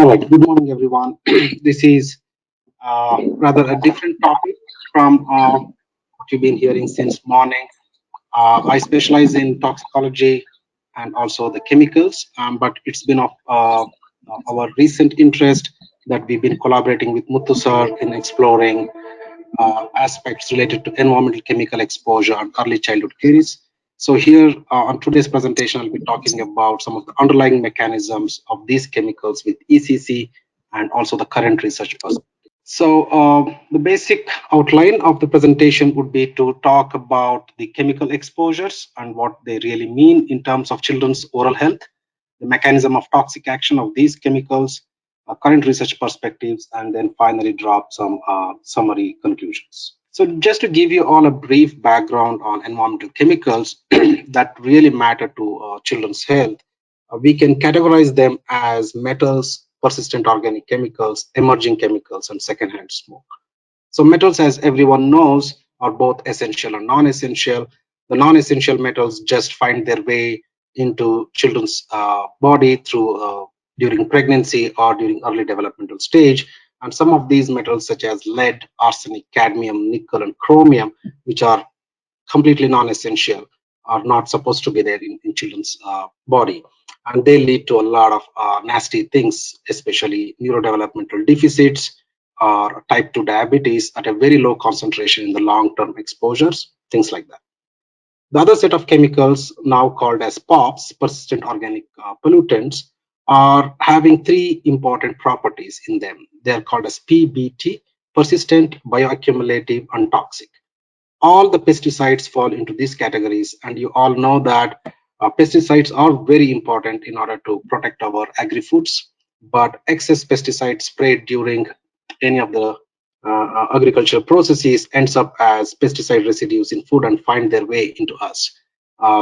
All right, good morning, everyone. This is rather a different topic from what you've been hearing since morning. I specialize in toxicology and also the chemicals, but it's been of our recent interest that we've been collaborating with Muthu sir in exploring aspects related to environmental chemical exposure and early childhood caries. So here on today's presentation, I'll be talking about some of the underlying mechanisms of these chemicals with ECC and also the current research perspective. So the basic outline of the presentation would be to talk about the chemical exposures and what they really mean in terms of children's oral health, the mechanism of toxic action of these chemicals, current research perspectives, and then finally drop some summary conclusions. So just to give you all a brief background on environmental chemicals that really matter to children's health, we can categorize them as metals, persistent organic chemicals, emerging chemicals, and secondhand smoke. So metals, as everyone knows, are both essential and non-essential. The non-essential metals just find their way into children's body through during pregnancy or during early developmental stage. And some of these metals, such as lead, arsenic, cadmium, nickel, and chromium, which are completely non-essential, are not supposed to be there in children's body, and they lead to a lot of nasty things, especially neurodevelopmental deficits or type 2 diabetes at a very low concentration in the long-term exposures, things like that. The other set of chemicals, now called as POPs, persistent organic pollutants, are having three important properties in them. They are called as PBT, persistent, bioaccumulative, and toxic. All the pesticides fall into these categories, and you all know that pesticides are very important in order to protect our agri-foods, but excess pesticides sprayed during any of the agricultural processes ends up as pesticide residues in food and find their way into us.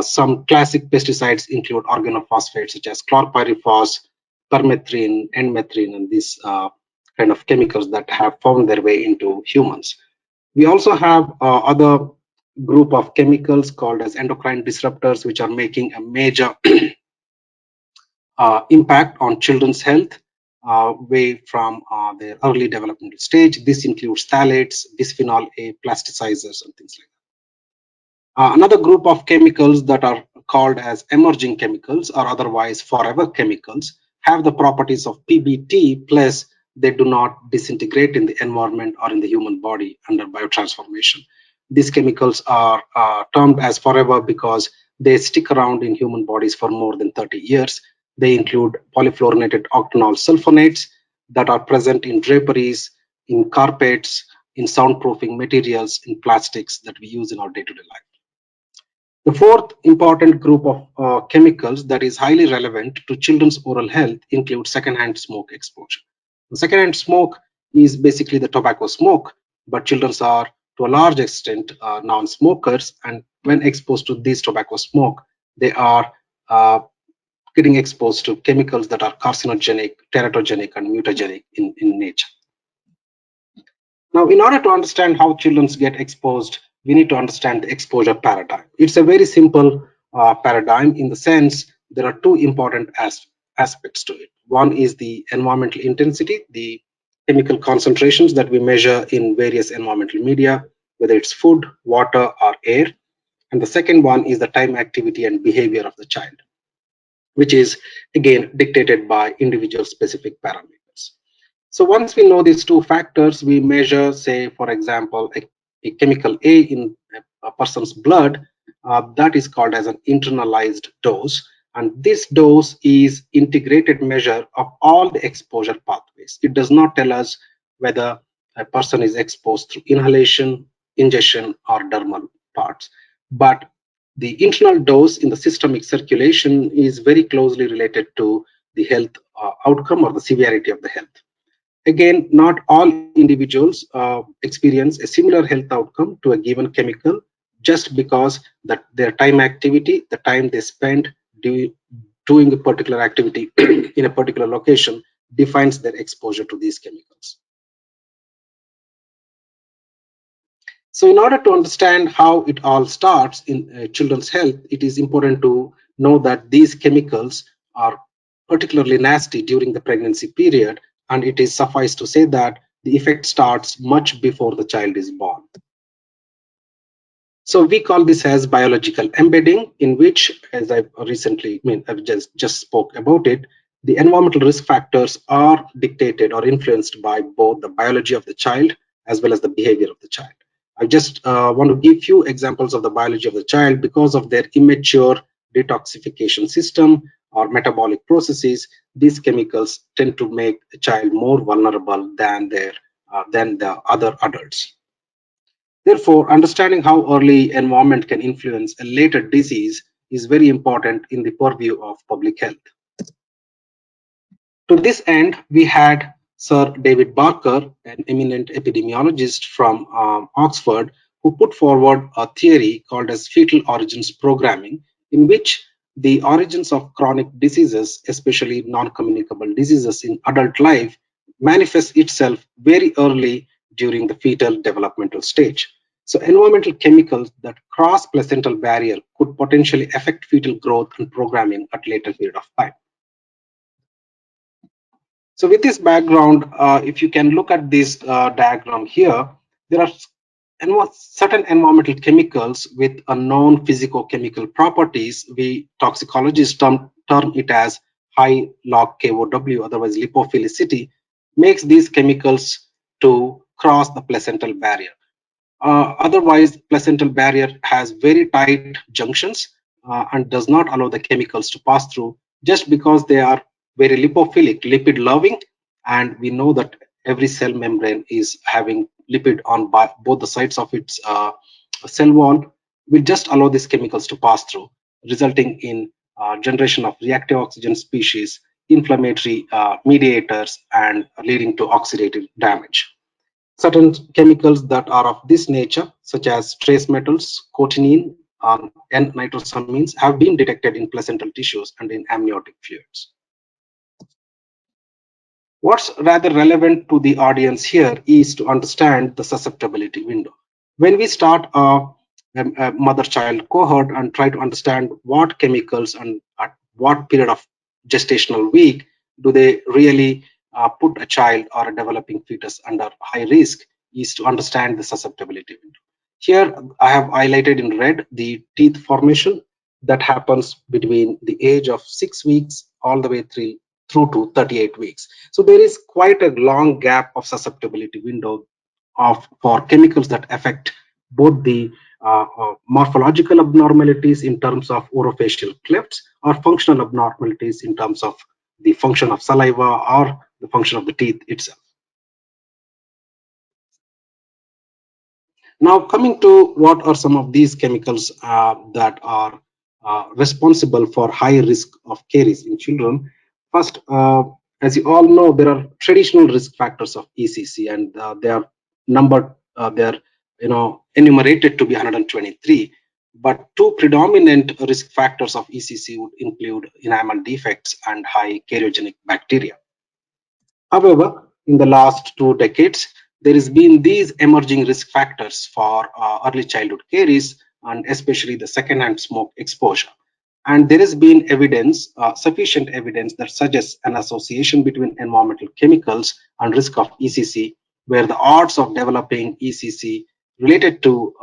Some classic pesticides include organophosphates such as chlorpyrifos, permethrin, N-methrin, and these kind of chemicals that have found their way into humans. We also have other group of chemicals called as endocrine disruptors, which are making a major impact on children's health way from their early developmental stage. This includes phthalates, bisphenol A, plasticizers, and things like that. Another group of chemicals that are called as emerging chemicals or otherwise forever chemicals have the properties of PBT, plus they do not disintegrate in the environment or in the human body under biotransformation. These chemicals are termed as forever because they stick around in human bodies for more than 30 years. They include polyfluorinated octanol sulfonates that are present in draperies, in carpets, in soundproofing materials, in plastics that we use in our day-to-day life. The fourth important group of chemicals that is highly relevant to children's oral health includes secondhand smoke exposure. The secondhand smoke is basically the tobacco smoke, but children are to a large extent non-smokers, and when exposed to this tobacco smoke, they are getting exposed to chemicals that are carcinogenic, teratogenic, and mutagenic in nature. Now, in order to understand how children get exposed, we need to understand the exposure paradigm. It's a very simple paradigm in the sense there are two important aspects to it. One is the environmental intensity, the chemical concentrations that we measure in various environmental media, whether it's food, water, or air. And the second one is the time, activity, and behavior of the child, which is again dictated by individual specific parameters. So once we know these two factors, we measure, say, for example, a chemical A in a person's blood, that is called as an internalized dose. And this dose is integrated measure of all the exposure pathways. It does not tell us whether a person is exposed through inhalation, ingestion, or dermal parts. But the internal dose in the systemic circulation is very closely related to the health outcome or the severity of the health. Again, not all individuals experience a similar health outcome to a given chemical just because that their time activity, the time they spend doing a particular activity in a particular location defines their exposure to these chemicals. So in order to understand how it all starts in children's health, it is important to know that these chemicals are particularly nasty during the pregnancy period, and it is suffice to say that the effect starts much before the child is born. So we call this as biological embedding, in which, as I've just spoke about it, the environmental risk factors are dictated or influenced by both the biology of the child as well as the behavior of the child. I just want to give few examples of the biology of the child because of their immature detoxification system or metabolic processes. These chemicals tend to make the child more vulnerable than the other adults. Therefore, understanding how early environment can influence a later disease is very important in the purview of public health. To this end, we had Sir David Barker, an eminent epidemiologist from Oxford, who put forward a theory called as fetal origins programming, in which the origins of chronic diseases, especially non-communicable diseases in adult life, manifests itself very early during the fetal developmental stage. So environmental chemicals that cross placental barrier could potentially affect fetal growth and programming at later period of time. So with this background, if you can look at this diagram here, there are certain environmental chemicals with a known physicochemical properties. We toxicologists term it as high log KOW, otherwise lipophilicity, makes these chemicals to cross the placental barrier. Otherwise, placental barrier has very tight junctions and does not allow the chemicals to pass through just because they are very lipophilic, lipid loving, and we know that every cell membrane is having lipid on both the sides of its cell wall. Will just allow these chemicals to pass through, resulting in generation of reactive oxygen species, inflammatory mediators, and leading to oxidative damage. Certain chemicals that are of this nature, such as trace metals, cotinine, and nitrosamines, have been detected in placental tissues and in amniotic fluids. What's rather relevant to the audience here is to understand the susceptibility window. When we start a mother-child cohort and try to understand what chemicals and at what period of gestational week do they really put a child or a developing fetus under high risk, is to understand the susceptibility window. Here I have highlighted in red the teeth formation that happens between the age of 6 weeks all the way through to 38 weeks. So there is quite a long gap of susceptibility window for chemicals that affect both the morphological abnormalities in terms of orofacial clefts or functional abnormalities in terms of the function of saliva or the function of the teeth itself. Now, coming to what are some of these chemicals that are responsible for high risk of caries in children. First, as you all know, there are traditional risk factors of ECC, and they are numbered, they are enumerated to be 123. But two predominant risk factors of ECC would include enamel defects and high cariogenic bacteria. However, in the last 2 decades, there has been these emerging risk factors for early childhood caries, and especially the secondhand smoke exposure. And there has been evidence, sufficient evidence, that suggests an association between environmental chemicals and risk of ECC, where the odds of developing ECC related to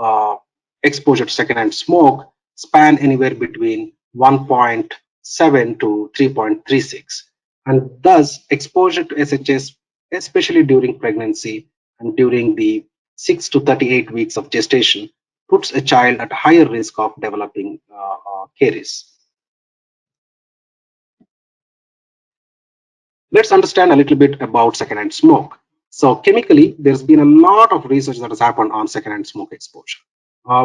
exposure to secondhand smoke span anywhere between 1.7 to 3.36. And thus, exposure to SHS, especially during pregnancy and during the 6 to 38 weeks of gestation, puts a child at higher risk of developing caries. Let's understand a little bit about secondhand smoke. So chemically, there's been a lot of research that has happened on secondhand smoke exposure.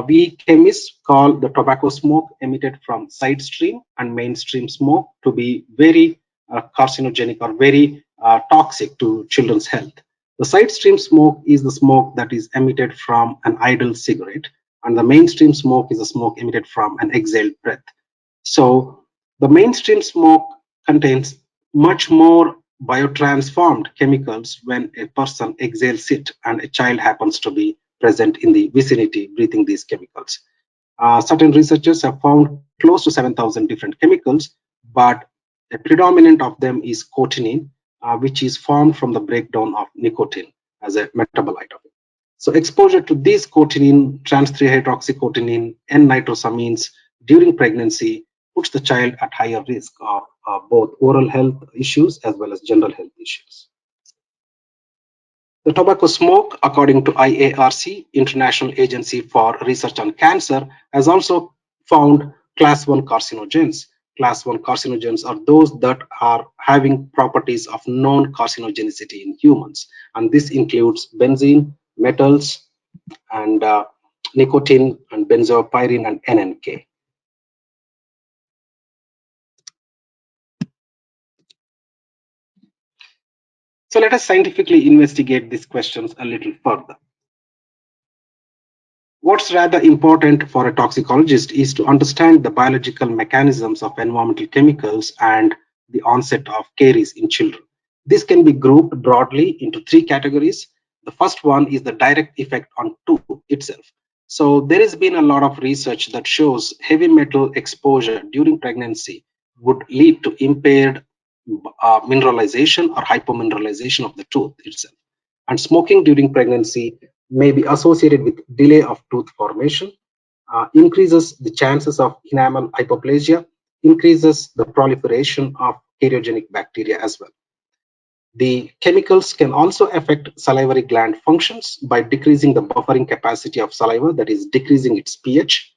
We chemists call the tobacco smoke emitted from side stream and mainstream smoke to be very carcinogenic or very toxic to children's health. The side stream smoke is the smoke that is emitted from an idle cigarette, and the mainstream smoke is the smoke emitted from an exhaled breath. So the mainstream smoke contains much more biotransformed chemicals when a person exhales it and a child happens to be present in the vicinity breathing these chemicals. Certain researchers have found close to 7,000 different chemicals, but A predominant of them is cotinine, which is formed from the breakdown of nicotine as a metabolite of it. So exposure to these cotinine, trans-3-hydroxycotinine, and nitrosamines during pregnancy puts the child at higher risk of both oral health issues as well as general health issues. The tobacco smoke, according to IARC, International Agency for Research on Cancer, has also found class 1 carcinogens. Class 1 carcinogens are those that are having properties of known carcinogenicity in humans. And this includes benzene, metals, and nicotine, and benzopyrene, and NNK. So let us scientifically investigate these questions a little further. What's rather important for a toxicologist is to understand the biological mechanisms of environmental chemicals and the onset of caries in children. This can be grouped broadly into three categories. The first one is the direct effect on tooth itself. So there has been a lot of research that shows heavy metal exposure during pregnancy would lead to impaired mineralization or hypomineralization of the tooth itself. And smoking during pregnancy may be associated with delay of tooth formation, increases the chances of enamel hypoplasia, increases the proliferation of cariogenic bacteria as well. The chemicals can also affect salivary gland functions by decreasing the buffering capacity of saliva, that is, decreasing its pH,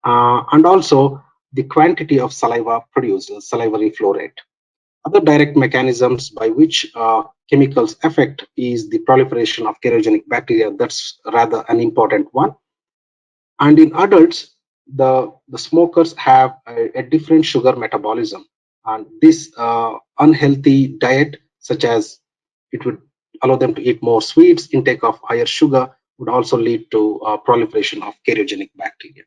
and also the quantity of saliva produced, salivary flow rate. Other direct mechanisms by which chemicals affect is the proliferation of cariogenic bacteria. That's rather an important one. And in adults, the smokers have a different sugar metabolism. And this unhealthy diet, such as it would allow them to eat more sweets, intake of higher sugar, would also lead to proliferation of cariogenic bacteria.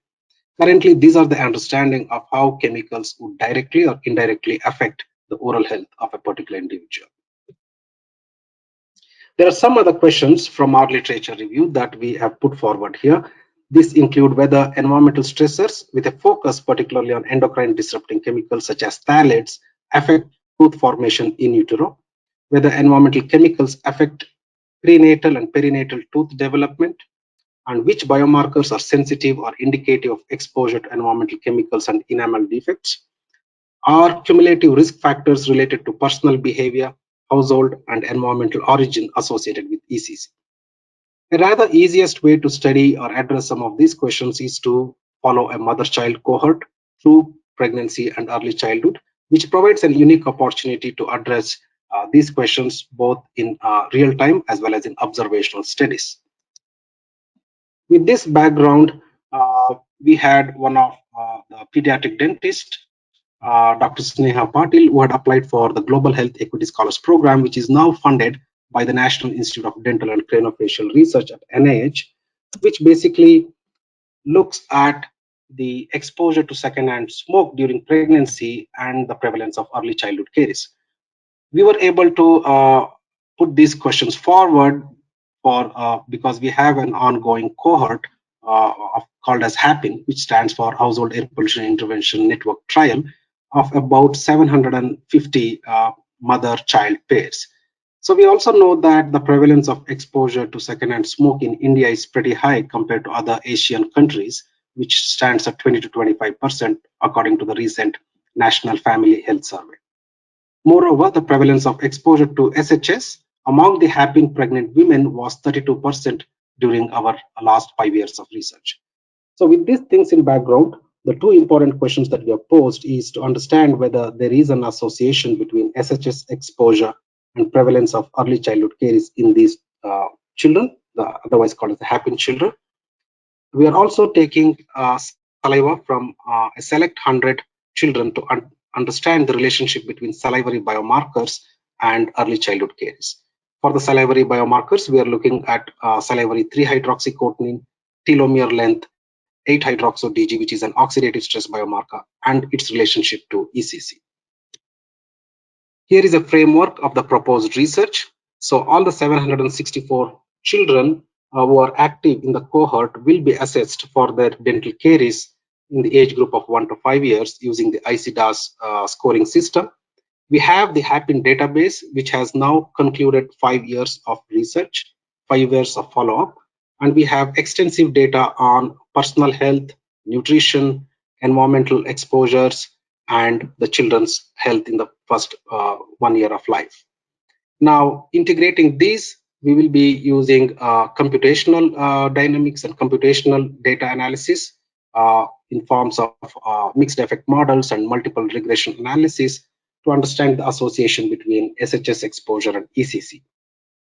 Currently, these are the understanding of how chemicals would directly or indirectly affect the oral health of a particular individual. There are some other questions from our literature review that we have put forward here. These include whether environmental stressors with a focus particularly on endocrine disrupting chemicals such as phthalates affect tooth formation in utero, whether environmental chemicals affect prenatal and perinatal tooth development, and which biomarkers are sensitive or indicative of exposure to environmental chemicals and enamel defects, are cumulative risk factors related to personal behavior, household, and environmental origin associated with ECC. The rather easiest way to study or address some of these questions is to follow a mother-child cohort through pregnancy and early childhood, which provides a unique opportunity to address these questions both in real time as well as in observational studies. With this background, we had one of the pediatric dentist, Dr. Sneha Patil, who had applied for the Global Health Equity Scholars Program, which is now funded by the National Institute of Dental and Craniofacial Research at NIH, which basically looks at the exposure to secondhand smoke during pregnancy and the prevalence of early childhood caries. We were able to put these questions forward for because we have an ongoing cohort called as HAPPIN, which stands for Household Air Pollution Intervention Network Trial, of about 750 mother-child pairs. So we also know that the prevalence of exposure to secondhand smoke in India is pretty high compared to other Asian countries, which stands at 20 to 25% according to the recent National Family Health Survey. Moreover, the prevalence of exposure to SHS among the HAPPIN pregnant women was 32% during our last 5 years of research. So with these things in background, the two important questions that we have posed is to understand whether there is an association between SHS exposure and prevalence of early childhood caries in these children, otherwise called as the HAPPIN children. We are also taking saliva from a select 100 children to understand the relationship between salivary biomarkers and early childhood caries. For the salivary biomarkers, we are looking at salivary 3-hydroxycotinine, telomere length, 8-hydroxo-DG, which is an oxidative stress biomarker, and its relationship to ECC. Here is a framework of the proposed research. So all the 764 children who are active in the cohort will be assessed for their dental caries in the age group of 1 to 5 years using the ICDAS scoring system. We have the Happin database, which has now concluded 5 years of research, 5 years of follow up, and we have extensive data on personal health, nutrition, environmental exposures, and the children's health in the first 1 year of life. Now, integrating these, we will be using computational dynamics and computational data analysis in forms of mixed effect models and multiple regression analysis to understand the association between SHS exposure and ECC.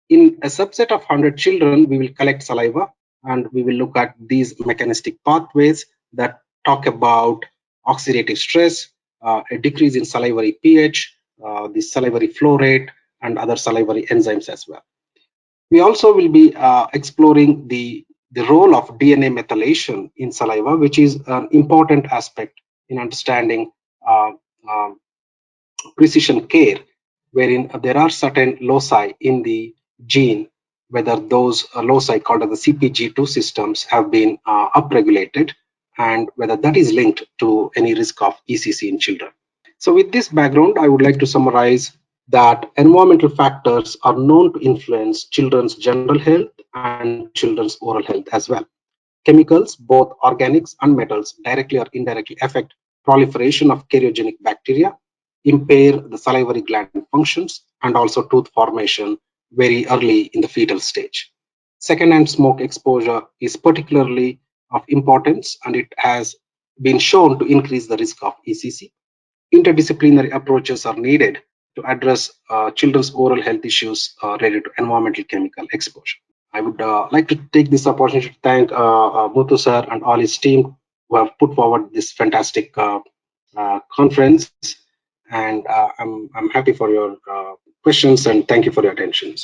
In a subset of 100 children, we will collect saliva and we will look at these mechanistic pathways that talk about oxidative stress, a decrease in salivary pH, the salivary flow rate, and other salivary enzymes as well. We also will be exploring the role of DNA methylation in saliva, which is an important aspect in understanding uh, uh, precision care, wherein there are certain loci in the gene, whether those loci called as the CPG2 systems have been upregulated, and whether that is linked to any risk of ECC in children. So, with this background, I would like to summarize that environmental factors are known to influence children's general health and children's oral health as well. Chemicals, both organics and metals, directly or indirectly affect proliferation of karyogenic bacteria, impair the salivary gland functions, and also tooth formation very early in the fetal stage. Secondhand smoke exposure is particularly of importance, and it has been shown to increase the risk of ECC. Interdisciplinary approaches are needed to address children's oral health issues related to environmental chemical exposure. I would like to take this opportunity to thank Muthu sir and all his team who have put forward this fantastic conference. And I'm happy for your questions and thank you for your attention.